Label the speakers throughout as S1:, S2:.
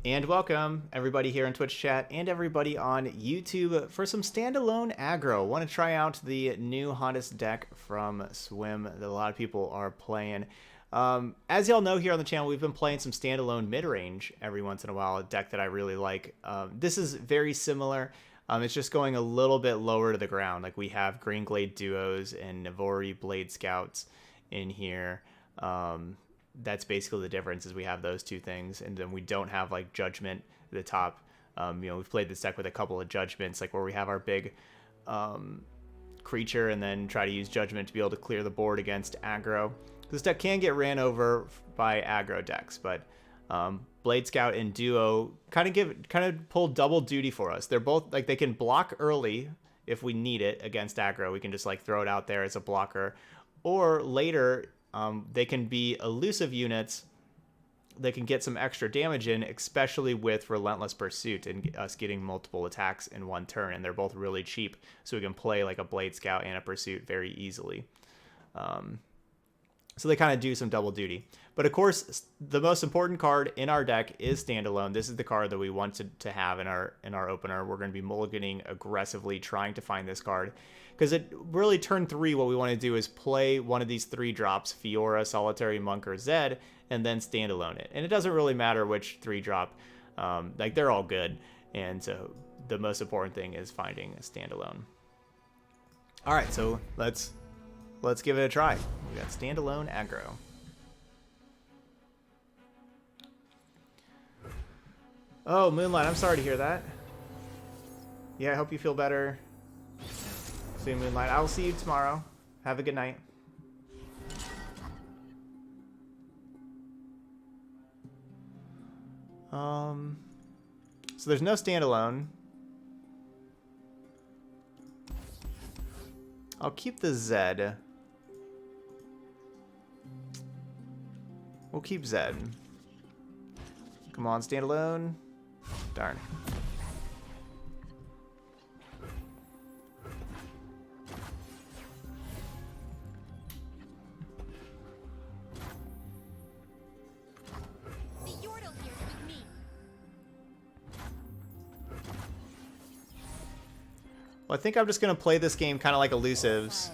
S1: And welcome everybody here in Twitch chat and everybody on YouTube for some standalone aggro. Want to try out the new hottest deck from Swim that a lot of people are playing. As y'all know here on the channel, we've been playing some standalone mid-range every once in a while, a deck that I really like. This is very similar. It's just going a little bit lower to the ground. Like we have Green Glade Duos and Navori Blade Scouts in here. That's basically the difference, is we have those two things, and then we don't have like Judgment at the top. We've played this deck with a couple of Judgments, like where we have our big creature and then try to use Judgment to be able to clear the board against aggro. This deck can get ran over by aggro decks, but Blade Scout and Duo kind of pull double duty for us. They're both like, they can block early if we need it against aggro. We can just like throw it out there as a blocker, or later they can be elusive units that can get some extra damage in, especially with Relentless Pursuit and us getting multiple attacks in one turn. And they're both really cheap, so we can play like a Blade Scout and a Pursuit very easily. So they kind of do some double duty. But of course, the most important card in our deck is Standalone. This is the card that we want to have in our opener. We're going to be mulliganing aggressively, trying to find this card. Because it really, turn 3, what we want to do is play one of these 3 drops, Fiora, Solitary Monk, or Zed, and then Standalone it. And it doesn't really matter which 3 drop. Like, they're all good. And so the most important thing is finding a Standalone. Alright, so let's give it a try. We got Standalone Aggro. Oh, Moonlight, I'm sorry to hear that. Yeah, I hope you feel better soon, Moonlight. I will see you tomorrow. Have a good night. So there's no Standalone. I'll keep the Zed. We'll keep Zed. Come on, Standalone. Darn. Well, I think I'm just going to play this game kind of like elusives.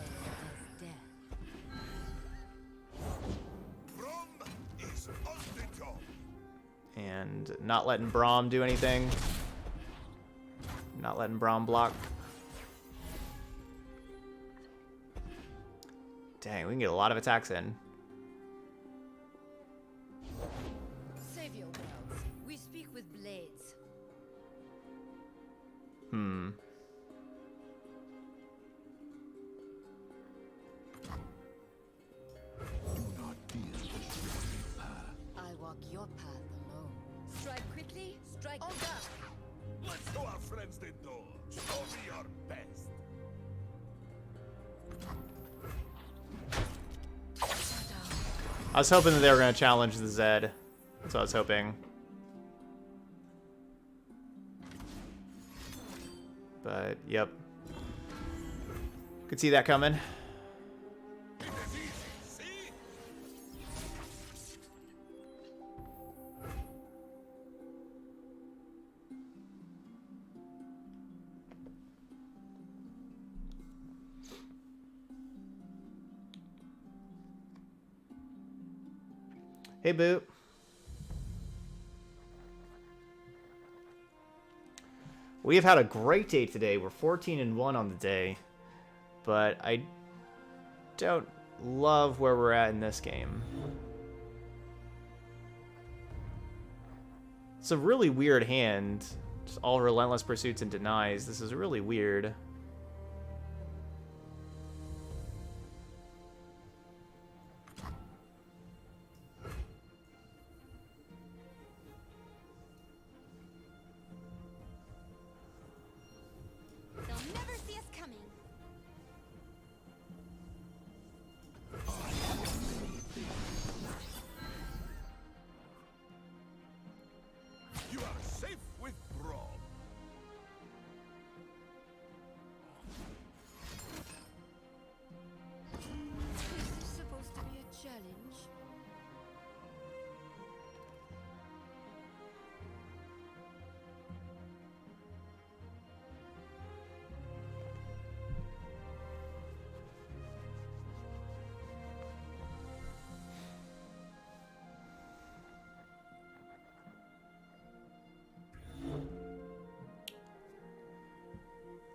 S1: And not letting Braum do anything. Not letting Braum block. Dang, we can get a lot of attacks in.
S2: Save your worlds. We speak with blades. I walk your path alone. Strike quickly, strike down.
S3: Let's show our friends the door. Show me your best.
S1: I was hoping that they were going to challenge the Zed. That's what I was hoping. But, yep. Could see that coming. Hey, Boo. We have had a great day today. We're 14-1 on the day, but I don't love where we're at in this game. It's a really weird hand. Just all Relentless Pursuits and Denies. This is really weird.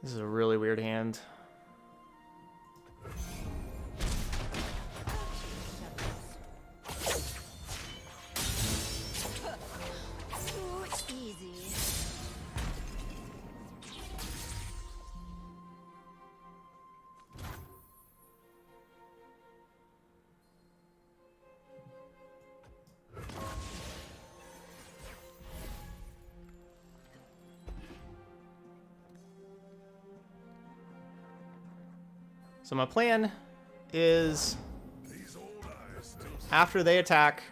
S1: This is a really weird hand.
S2: Too easy.
S1: So my plan is, after they attack,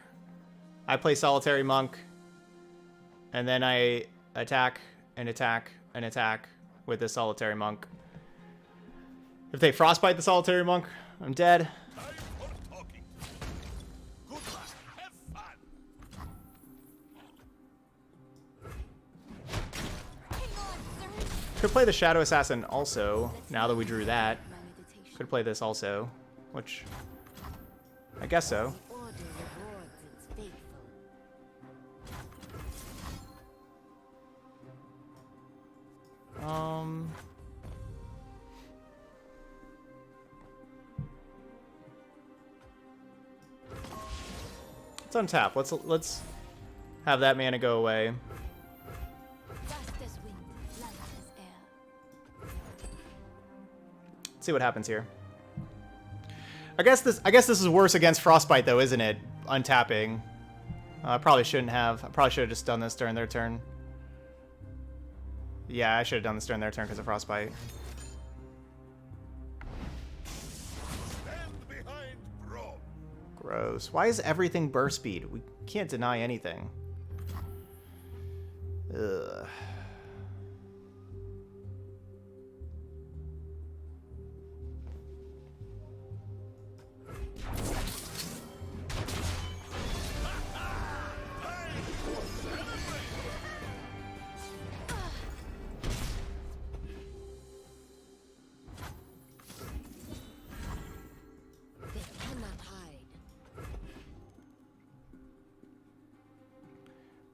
S1: I play Solitary Monk, and then I attack and attack and attack with this Solitary Monk. If they Frostbite the Solitary Monk, I'm dead.
S3: Time for talking. Good luck. Have fun.
S2: Hang on, sir.
S1: Could play the Shadow Assassin also, now that we drew that.
S2: My meditation.
S1: Could play this also, which I guess so.
S2: Order rewards its faithful.
S1: Let's untap. Let's have that mana go away.
S2: Fast as wind, light as air.
S1: Let's see what happens here. I guess this is worse against Frostbite though, isn't it? Untapping. I probably shouldn't have. I probably should have just done this during their turn. Yeah, I should have done this during their turn because of Frostbite.
S3: Stand behind Brom.
S1: Gross. Why is everything burst speed? We can't deny anything. Ugh.
S2: They cannot hide.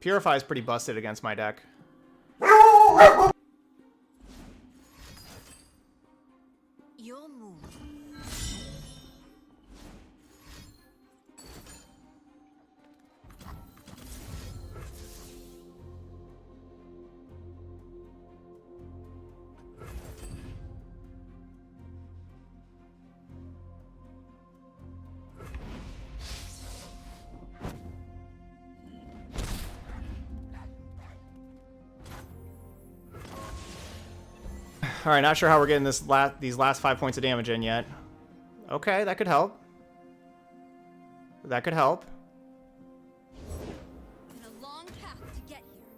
S1: Purify is pretty busted against my deck.
S2: Your move.
S1: All right, not sure how we're getting these last 5 points of damage in yet. Okay, that could help. That could help.
S2: And a long path to get here.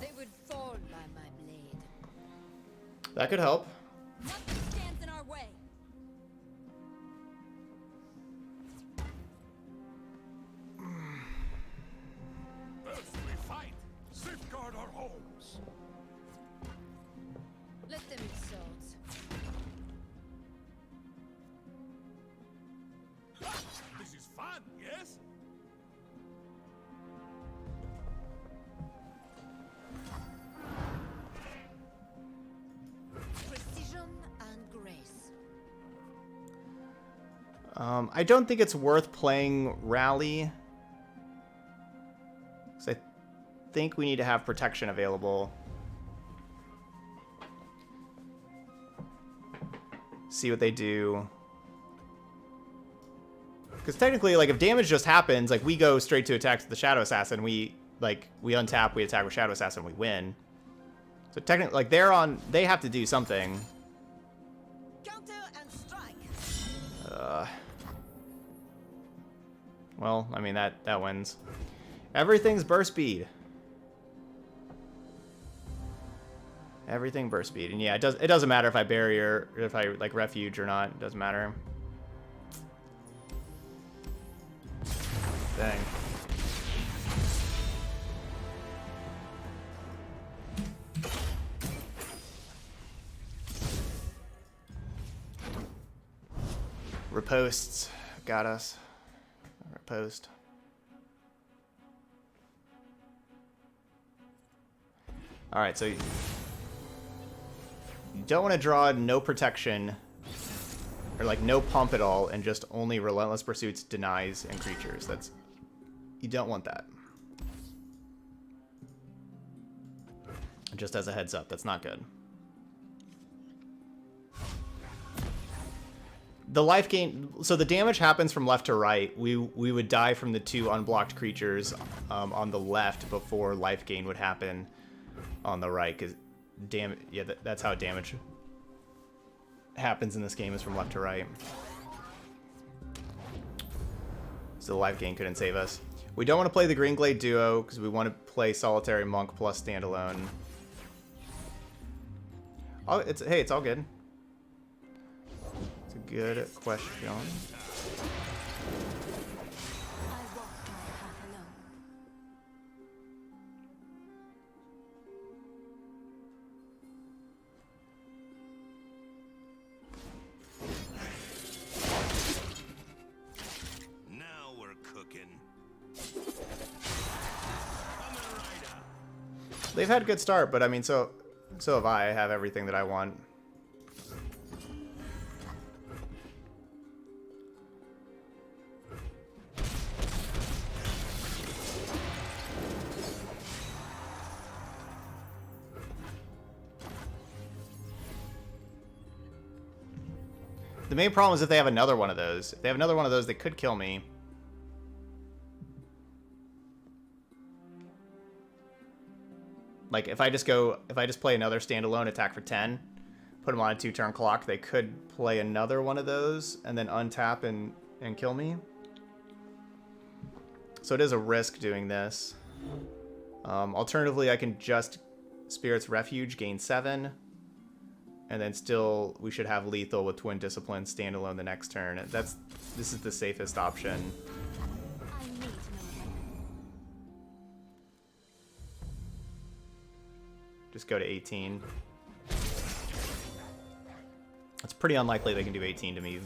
S2: They would fall by my blade.
S1: That could help.
S2: Nothing stands in our way.
S3: First we fight. Safeguard our homes.
S2: Let them eat swords.
S3: This is fun, yes?
S2: Precision and grace.
S1: I don't think it's worth playing Rally. 'Cause I think we need to have protection available. See what they do. Because technically, like, if damage just happens, like, we go straight to attack the Shadow Assassin. We untap, we attack with Shadow Assassin, we win. So technically, like, they have to do something.
S2: Counter and strike.
S1: Well, I mean, that wins. Everything's burst speed. Everything burst speed. And yeah, it doesn't matter if I bury or if I, like, refuge or not. It doesn't matter. Dang. Riposts got us. Ripost. Alright, so you don't want to draw no protection, or like no pump at all, and just only Relentless Pursuits, denies, and creatures. That's, you don't want that. Just as a heads up, that's not good. The life gain, so the damage happens from left to right. We would die from the 2 unblocked creatures on the left before life gain would happen on the right, because that's how damage happens in this game, is from left to right. So the life gain couldn't save us. We don't want to play the Green Glade duo because we want to play Solitary Monk plus standalone. Oh, it's all good. It's a good question. They've had a good start, but I mean, so have I. I have everything that I want. The main problem is if they have another one of those. If they have another one of those, they could kill me. Like, if I just play another standalone attack for 10, put them on a 2-turn clock, they could play another one of those and then untap and kill me. So it is a risk doing this. Alternatively, I can just Spirit's Refuge, gain 7. And then still, we should have lethal with Twin Discipline standalone the next turn. This is the safest option. Just go to 18. It's pretty unlikely they can do 18 to me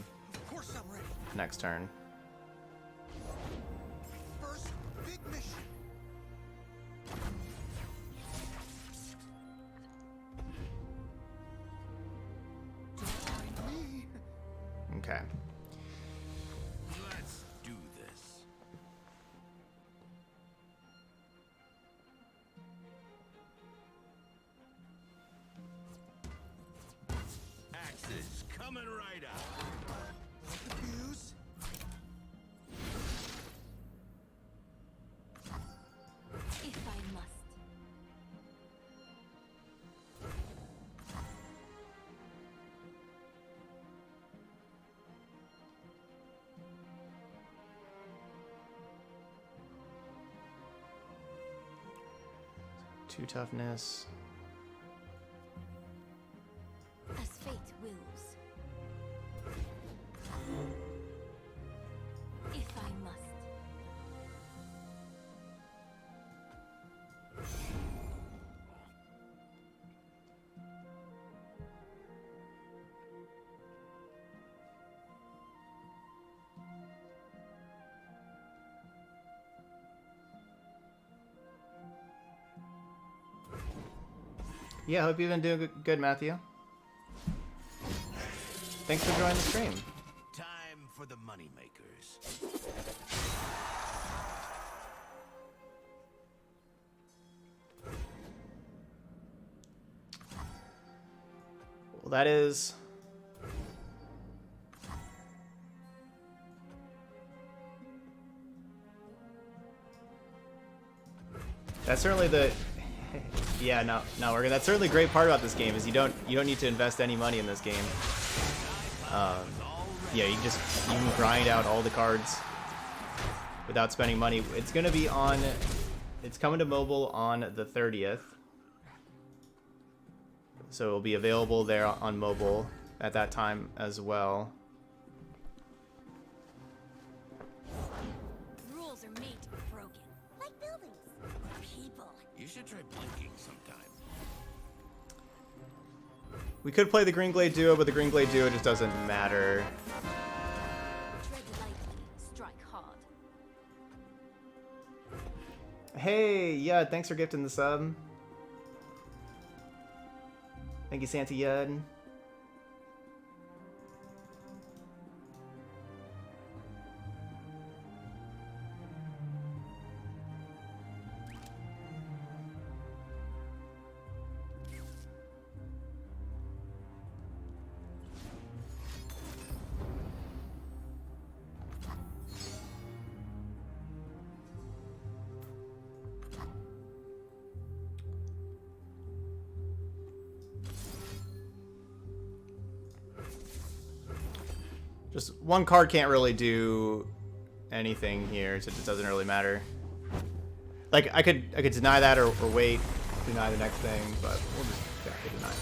S1: next turn.
S3: First big mission.
S1: Okay.
S3: Let's do this. Axes coming right out. Fuse.
S2: If I must.
S1: Two toughness.
S2: As fate wills. If I must.
S1: Yeah, hope you've been doing good, Matthew. Thanks for joining the stream.
S3: Time for the moneymakers.
S1: Well, that is... That's certainly the... Yeah, no, Morgan. That's certainly a great part about this game is you don't need to invest any money in this game. Yeah, you can grind out all the cards without spending money. It's gonna be on. It's coming to mobile on the 30th, so it'll be available there on mobile at that time as well.
S2: Rules are made to be broken. Like buildings. People.
S3: You should try blinking sometime.
S1: We could play the Green Glade duo, but the Green Glade duo just doesn't matter. Hey, Yud, thanks for gifting the sub. Thank you, Santa Yud. Just one card can't really do anything here, so it just doesn't really matter. Like I could deny that or wait, deny the next thing, but we'll just deny.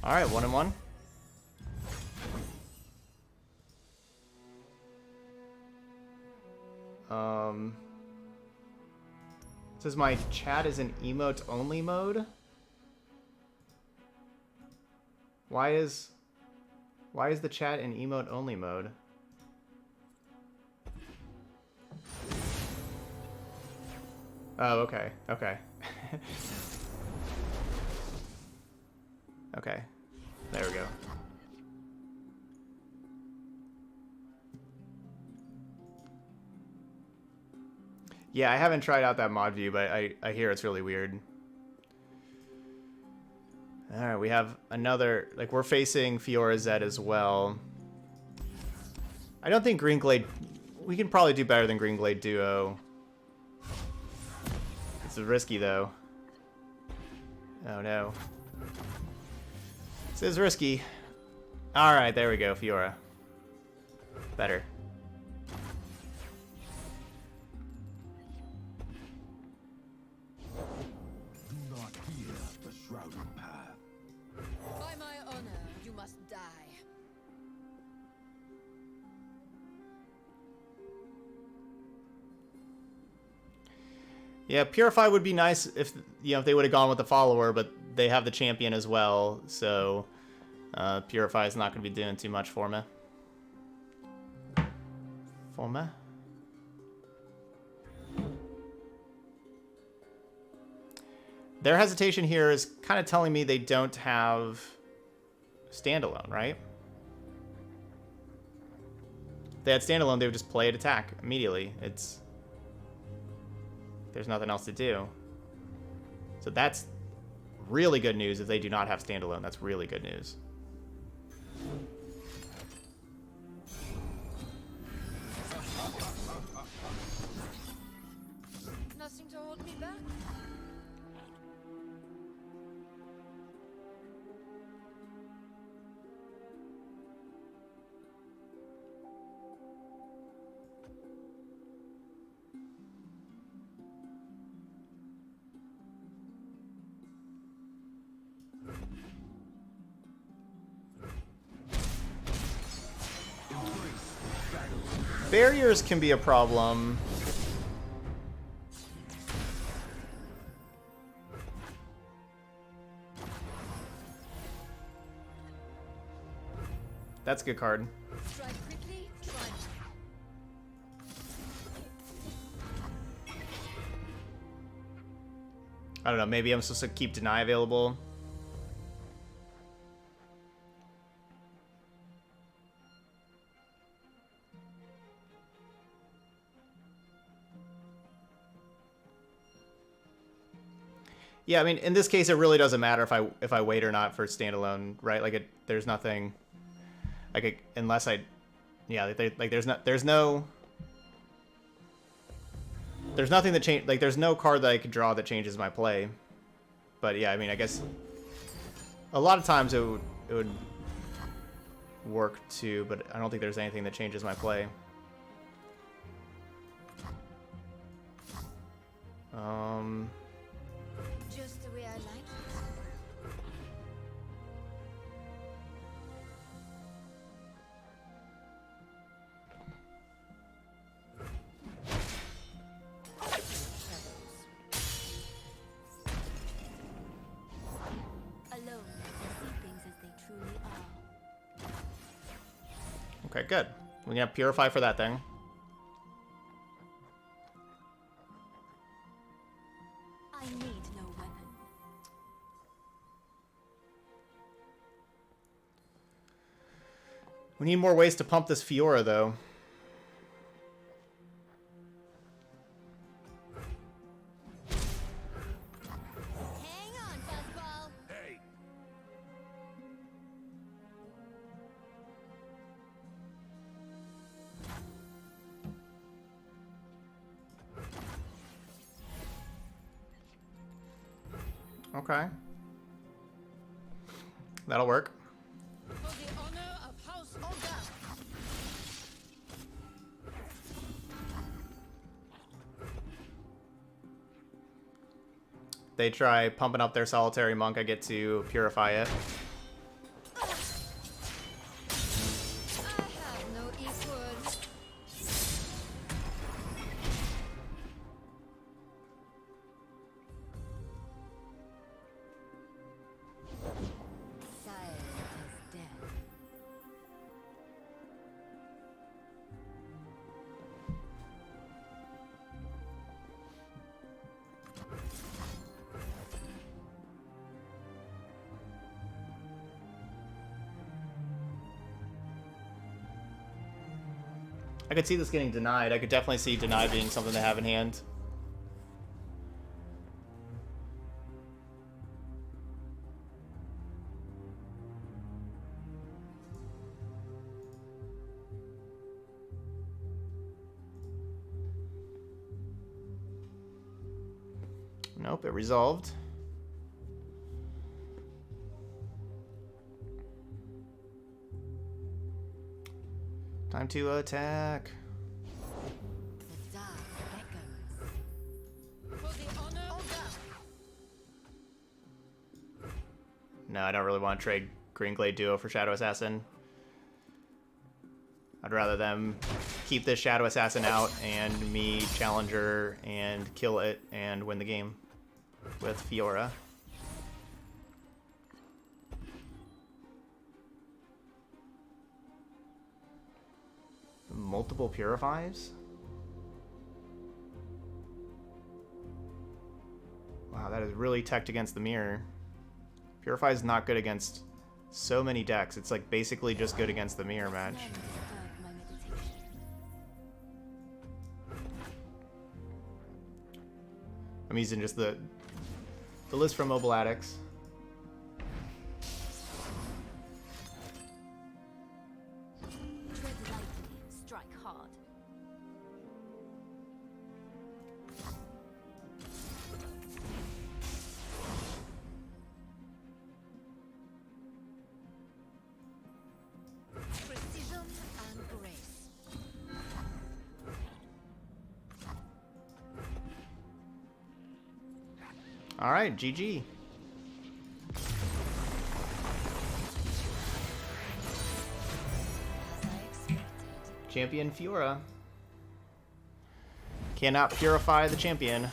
S1: All right, 1-1. It says my chat is in emote only mode. Why is the chat in emote only mode? Oh, okay. Okay. Okay. There we go. Yeah, I haven't tried out that mod view, but I hear it's really weird. Alright, we have another... Like, we're facing Fiora Z as well. I don't think Green Glade... We can probably do better than Green Glade Duo. It's risky, though. Oh, no. This is risky. Alright, there we go, Fiora. Better. Yeah, Purify would be nice if, you know, if they would have gone with the follower, but they have the champion as well, so Purify is not going to be doing too much for me. Their hesitation here is kind of telling me they don't have standalone, right? If they had standalone, they would just play it attack immediately. There's nothing else to do. So that's really good news if they do not have standalone. That's really good news.
S2: Nothing to hold me back.
S1: Barriers can be a problem. That's a good card.
S2: Strike quickly, try.
S1: I don't know, maybe I'm supposed to keep deny available. Yeah, I mean, in this case, it really doesn't matter if I wait or not for standalone, right? Like, there's nothing, like, unless I, yeah, like, there's nothing that change, like, there's no card that I could draw that changes my play. But yeah, I mean, I guess a lot of times it would work too, but I don't think there's anything that changes my play.
S2: Just the way I like it. Alone, I see things as they truly are.
S1: Okay, good. We can have Purify for that thing.
S2: I need no weapon.
S1: We need more ways to pump this Fiora, though.
S2: Hang on, Buzzball.
S3: Hey,
S1: Okay. That'll work.
S2: For the honor of House Olga.
S1: They try pumping up their solitary monk, I get to purify it.
S2: I have no equal. Silent as death.
S1: I could see this getting denied. I could definitely see denied being something to have in hand. Nope, it resolved. Time to attack.
S2: The dark echoes. For the honor of Olga.
S1: No, I don't really want to trade Green Glade Duo for Shadow Assassin. I'd rather them keep this Shadow Assassin out and me Challenger and kill it and win the game with Fiora. Multiple Purifies? Wow, that is really teched against the mirror. Purify is not good against so many decks. It's like basically just good against the mirror match.
S2: Never disturb my meditation.
S1: I'm using just the list from Mobile Addicts.
S2: Tread lightly, strike hard. Precision and grace.
S1: All right, GG.
S2: As I expected.
S1: Champion Fiora. Cannot purify the champion.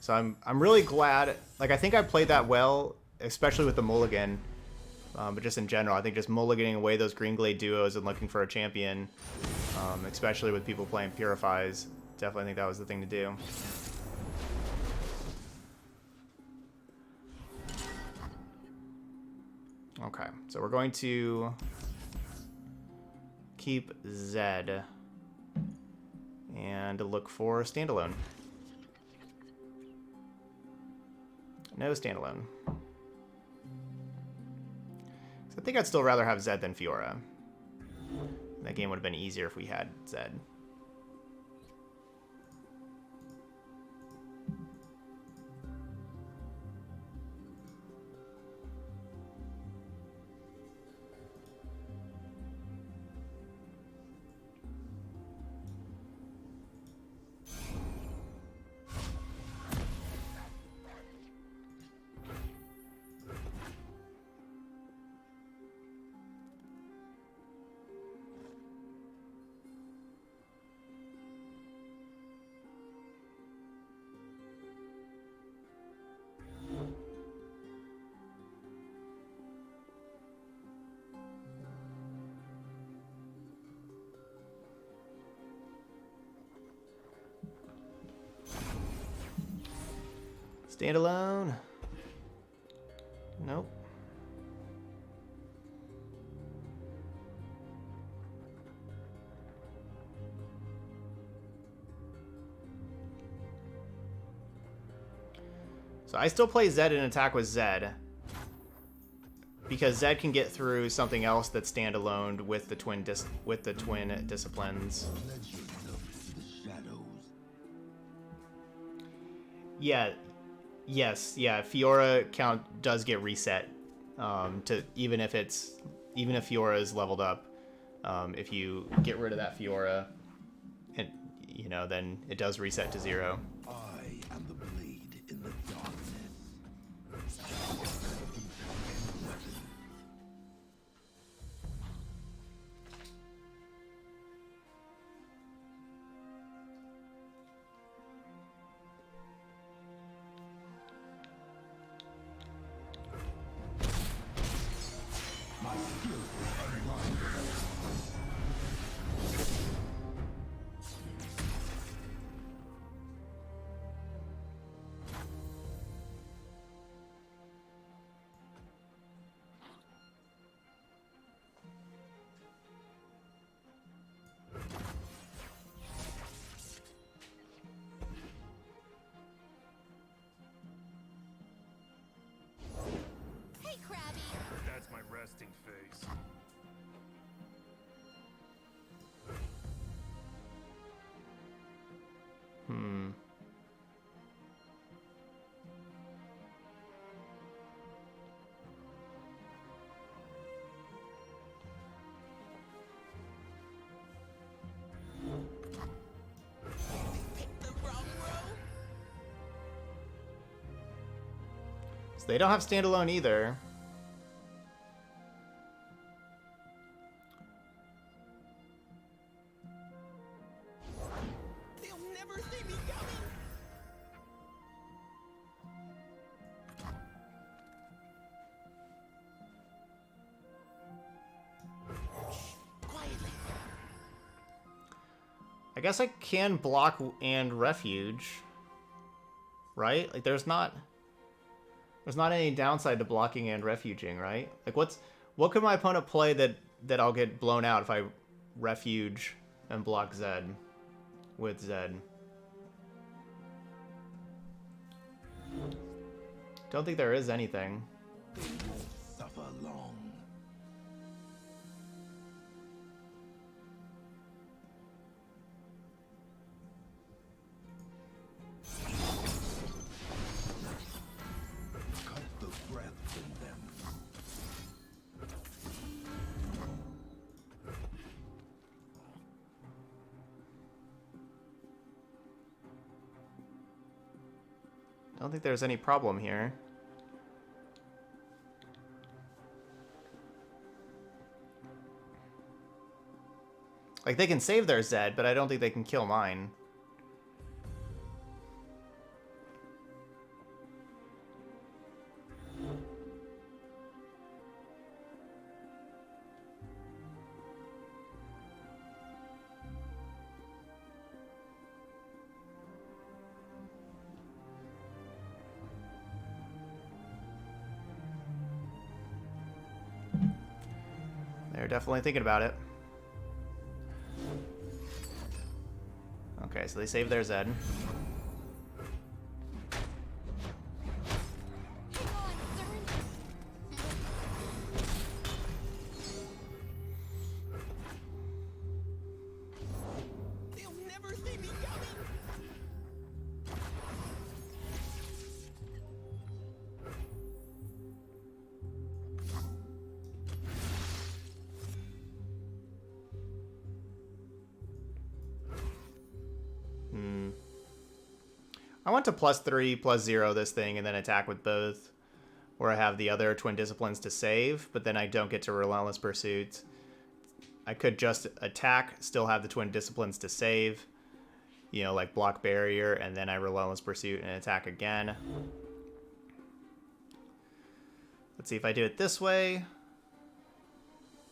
S1: So I'm really glad. Like, I think I played that well, especially with the mulligan. But just in general, I think just mulliganing away those Green Glade duos and looking for a champion, especially with people playing Purifies, definitely think that was the thing to do. Okay, so we're going to keep Zed and look for standalone. No standalone. So I think I'd still rather have Zed than Fiora. That game would have been easier if we had Zed. Standalone. Nope. So I still play Zed and attack with Zed, because Zed can get through something else that's standalone with the twin disciplines. Yeah, yes, yeah. Fiora count does get reset to even if Fiora is leveled up. If you get rid of that Fiora, and then it does reset to 0.
S3: I am the blade in the darkness. My skill is unrivaled.
S2: Hey, Krabby.
S3: That's my resting face.
S1: Hmm. So they don't have standalone either.
S2: They'll never see me coming. Quietly.
S1: I guess I can block and refuge, right? Like there's not any downside to blocking and refuging, right? Like what could my opponent play that I'll get blown out if I refuge and block Zed with Zed? Don't think there is anything.
S3: They won't suffer long. Cut the breath from them.
S1: Don't think there's any problem here. Like they can save their Zed, but I don't think they can kill mine. They're definitely thinking about it. Okay, so they saved their Zed.
S2: Hang on, Zern. They'll never see me coming.
S1: I want to +3, +0 this thing and then attack with both. Or I have the other twin disciplines to save, but then I don't get to Relentless Pursuit. I could just attack, still have the twin disciplines to save. You know, like block barrier, and then I Relentless Pursuit and attack again. Let's see if I do it this way.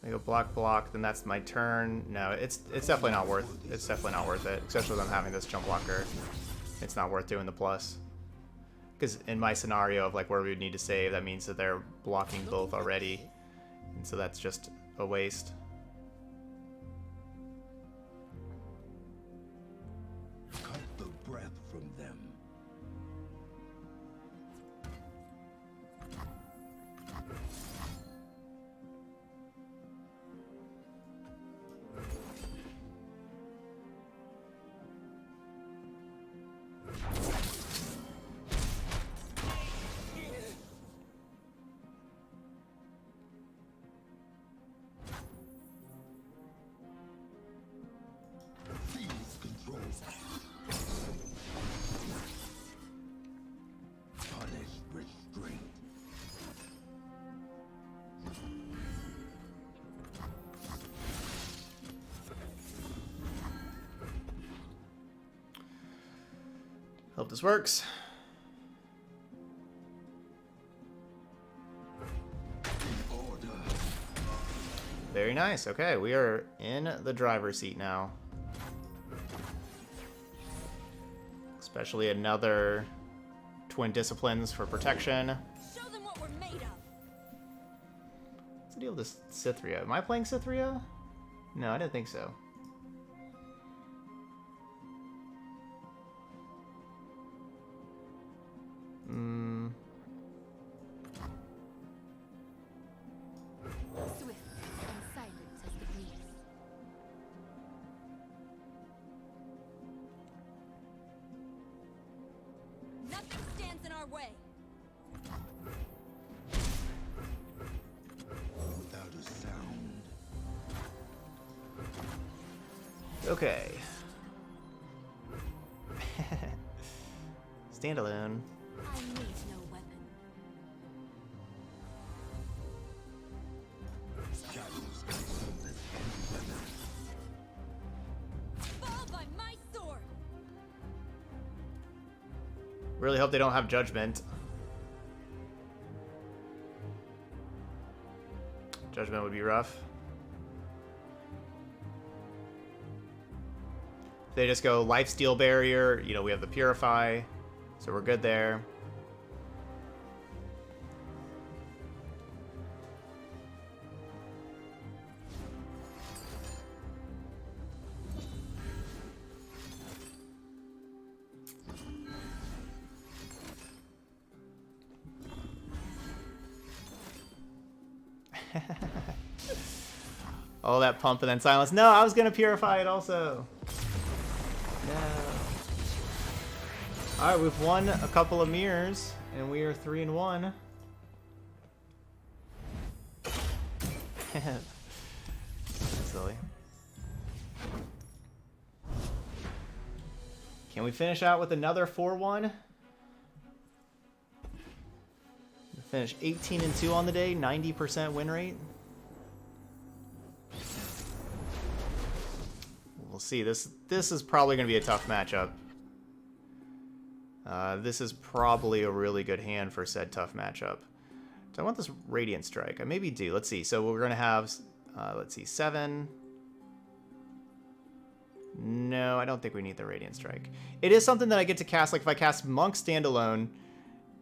S1: I go block, then that's my turn. No, it's definitely not worth it. It's definitely not worth it, especially with them having this jump blocker. It's not worth doing the plus. Because in my scenario of like where we would need to save, that means that they're blocking both already. And so that's just a waste.
S3: Cut the breath from them. Seize control. Punish restraint.
S1: Hope this works.
S3: Order.
S1: Very nice. Okay, we are in the driver's seat now. Especially another twin disciplines for protection.
S2: Show them what we're made of.
S1: What's the deal with this Cythria? Am I playing Cythria? No, I didn't think so.
S2: Swift and silent as the breeze. Nothing stands in our way.
S3: Without a sound.
S1: Okay. Standalone.
S2: I need no weapon.
S3: Shadows consume this weapon.
S2: Fall by my sword.
S1: Really hope they don't have judgment. Judgment would be rough. They just go lifesteal barrier. You know, we have the purify, so we're good there. Oh, that pump and then silence. No, I was gonna purify it also. No. Alright, we've won a couple of mirrors, and we are 3-1. Silly. Can we finish out with another 4-1? Finish 18-2 on the day, 90% win rate. We'll see. This is probably going to be a tough matchup. This is probably a really good hand for said tough matchup. Do I want this Radiant Strike? I maybe do. Let's see. So we're going to have, let's see, 7. No, I don't think we need the Radiant Strike. It is something that I get to cast. Like if I cast Monk standalone,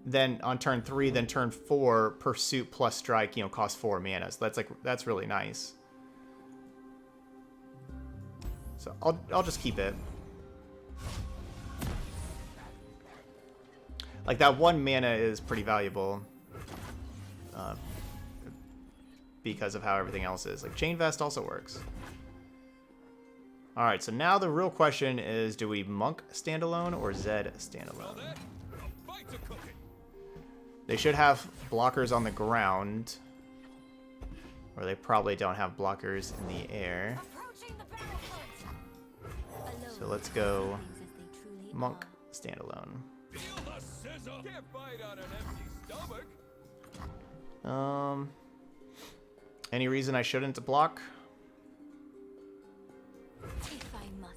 S1: then on turn 3, then turn 4, Pursuit plus Strike, you know, costs 4 mana. So that's really nice. So I'll just keep it. Like that 1 mana is pretty valuable because of how everything else is. Like Chain Vest also works. All right, so now the real question is: do we Monk standalone or Zed standalone? They should have blockers on the ground, or they probably don't have blockers in the air. So let's go Monk standalone. Any reason I shouldn't block?
S2: If I must.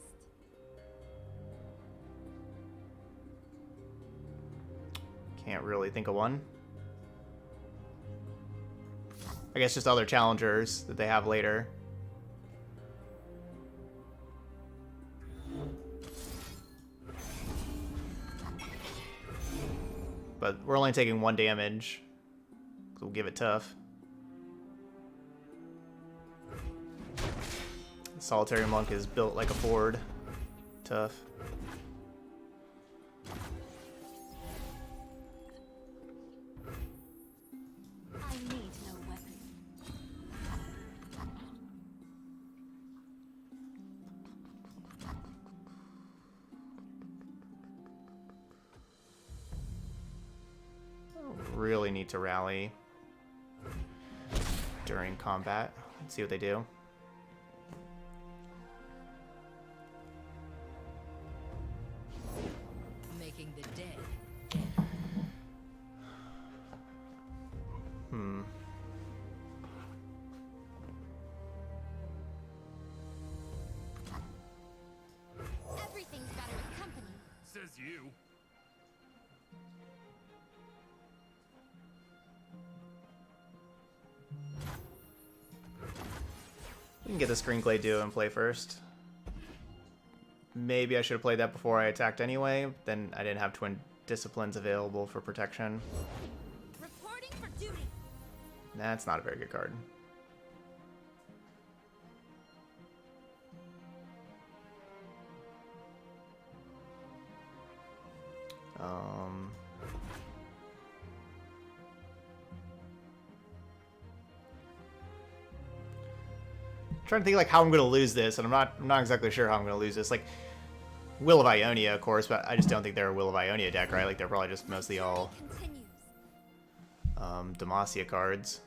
S1: Can't really think of one. I guess just other challengers that they have later. But we're only taking 1 damage. So we'll give it tough. Solitary Monk is built like a Ford. Tough.
S2: I need no weapon.
S1: Really need to rally during combat. Let's see what they do.
S2: Making the dead. Everything's better with company.
S3: Says you.
S1: We can get the Screenplay duo and play first. Maybe I should have played that before I attacked anyway. Then I didn't have Twin Disciplines available for protection.
S2: Reporting for duty.
S1: That's not a very good card. Trying to think like how I'm going to lose this, and I'm not exactly sure how I'm going to lose this. Like Will of Ionia, of course, but I just don't think they're a Will of Ionia deck, right? Like they're probably just mostly all Demacia cards.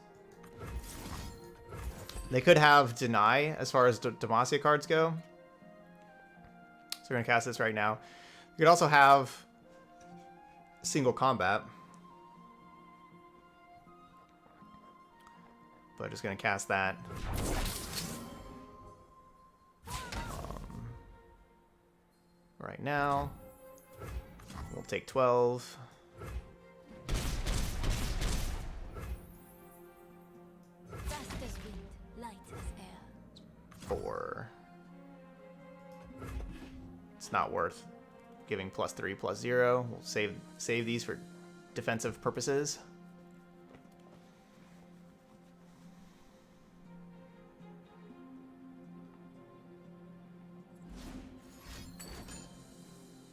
S1: They could have Deny as far as Demacia cards go. So we're going to cast this right now. You could also have Single Combat. But I'm just going to cast that. Right now. We'll take 12.
S2: Fast as wind, light as air.
S1: 4. It's not worth giving +3/+0. We'll save these for defensive purposes.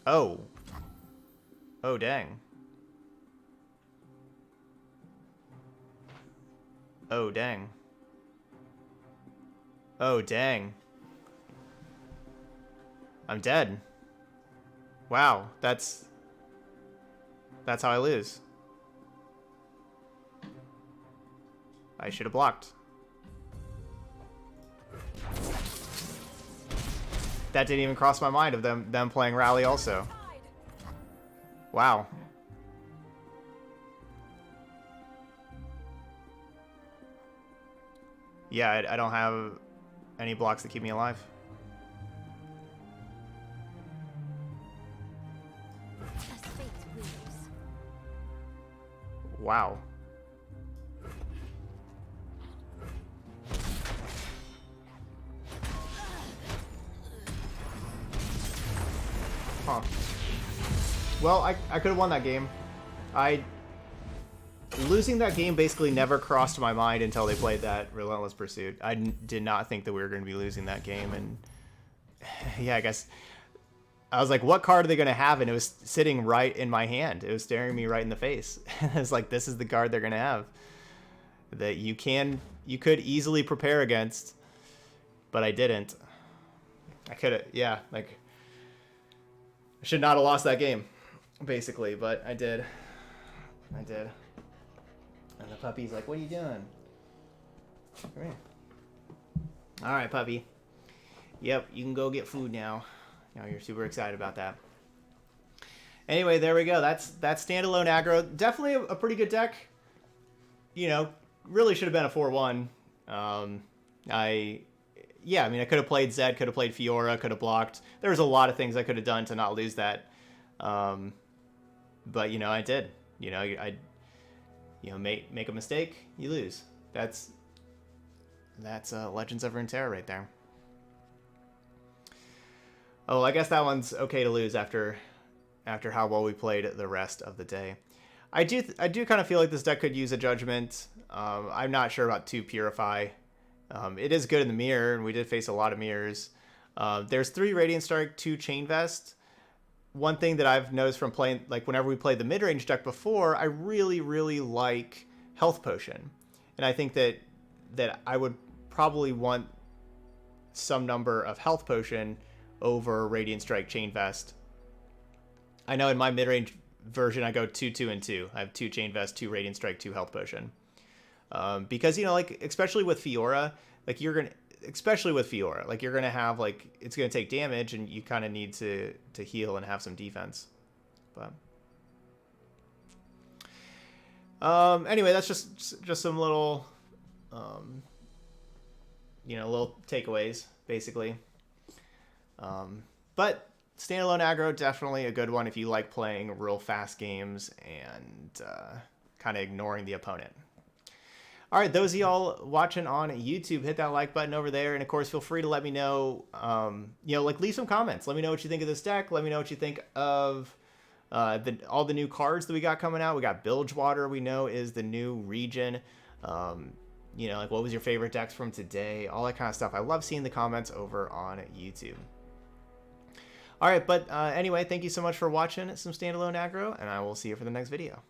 S1: Oh. Oh, dang. Oh, dang. Oh, dang. I'm dead. Wow, that's how I lose. I should have blocked. That didn't even cross my mind of them playing Rally also. Wow. Yeah, I don't have any blocks that keep me alive.
S2: As fate wills.
S1: Wow. Huh. Well, I could have won that game. Losing that game basically never crossed my mind until they played that Relentless Pursuit. I did not think that we were going to be losing that game, and yeah, I guess I was like, what card are they going to have? And it was sitting right in my hand. It was staring me right in the face. It's like, this is the card they're going to have that you could easily prepare against, but I didn't. I could have, yeah, like I should not have lost that game, basically, but I did. I did. And the puppy's like, what are you doing? Come here. All right, puppy. Yep, you can go get food now. You know, you're super excited about that. Anyway, there we go. That's standalone aggro. Definitely a pretty good deck. You know, really should have been a 4-1. I mean, I could have played Zed, could have played Fiora, could have blocked. There was a lot of things I could have done to not lose that. But, you know, I did. You know, make a mistake, you lose. That's Legends of Runeterra right there. Oh, I guess that one's okay to lose after how well we played the rest of the day. I do kind of feel like this deck could use a Judgment. I'm not sure about 2 Purify. It is good in the mirror, and we did face a lot of mirrors. There's 3 Radiant Strike, 2 Chain Vest. One thing that I've noticed from playing, like whenever we played the mid-range deck before, I really, really like Health Potion. And I think that I would probably want some number of Health Potion over Radiant Strike Chain Vest. I know in my mid-range version I go 2, 2, and 2. I have 2 Chain Vest, 2 Radiant Strike, 2 Health Potion. Because, you know, like, especially with Fiora, like, you're going to, especially with Fiora, like, you're going to have, like, it's going to take damage, and you kind of need to heal and have some defense. But anyway, that's just some little, you know, little takeaways, basically. But standalone aggro, definitely a good one if you like playing real fast games and kind of ignoring the opponent. All right, those of y'all watching on YouTube, hit that like button over there. And, of course, feel free to let me know, you know, like, leave some comments. Let me know what you think of this deck. Let me know what you think of all the new cards that we got coming out. We got Bilgewater, we know, is the new region. You know, like, what was your favorite decks from today? All that kind of stuff. I love seeing the comments over on YouTube. All right, but anyway, thank you so much for watching some Standalone Aggro, and I will see you for the next video.